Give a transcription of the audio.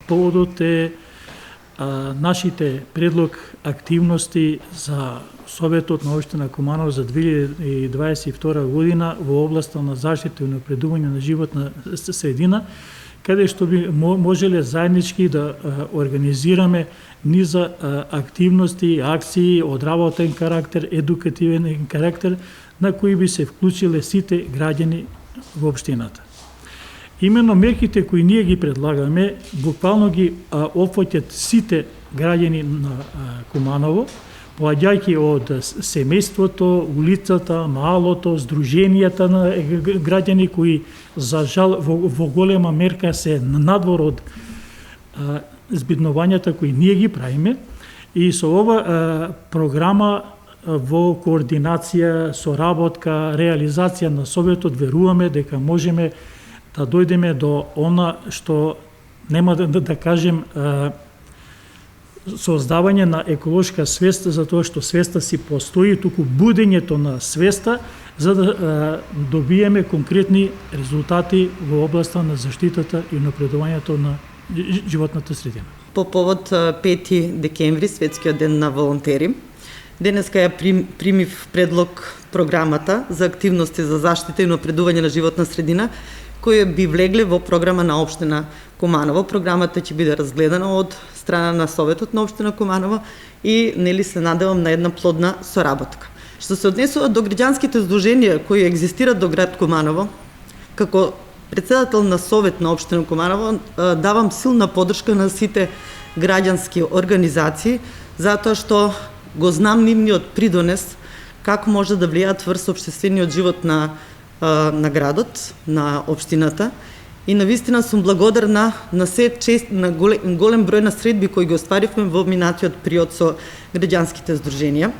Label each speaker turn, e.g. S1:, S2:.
S1: поводот е нашите предлог активности за Советот на општина Куманово за 2022 година во областа на заштита и унапредување на животна средина, каде што би можеле заеднички да организираме низа активности, акции од работен карактер, едукативен карактер, на кои би се вклучиле сите граѓани во општината. Именно мерките кои ние ги предлагаме, буквално ги опфаќаат сите граѓани на Куманово, поаѓајќи од семејството, улицата, маалото, здруженијата на граѓани кои, за жал, во голема мерка се надвор од збиднувањата кои ние ги правиме. И со ова програма во координација, соработка, реализација на Советот, веруваме дека можеме да дојдеме до она што нема да кажем создавање на еколошка свест, затоа што свеста си постои, туку будењето на свеста за да добиеме конкретни резултати во областа на заштитата и напредувањето на животната средина.
S2: По повод 5 декември, Светскиот ден на волонтери, денеска ја примив предлог програмата за активности за заштита и напредување на животна средина, кои би влегле во програма на општина Куманово. Програмата ќе биде разгледана од страна на Советот на општина Куманово и нели се надевам на една плодна соработка. Што се однесува до граѓанските здруженија кои екзистираат до град Куманово, како председател на Совет на општина Куманово давам силна поддршка на сите граѓански организации, затоа што го знам нивниот придонес како може да влијаат врз општествениот живот на градот, на општината, и навистина сум благодарна на голем број на средби кои ги остваривме во минатиот период со граѓанските здруженија.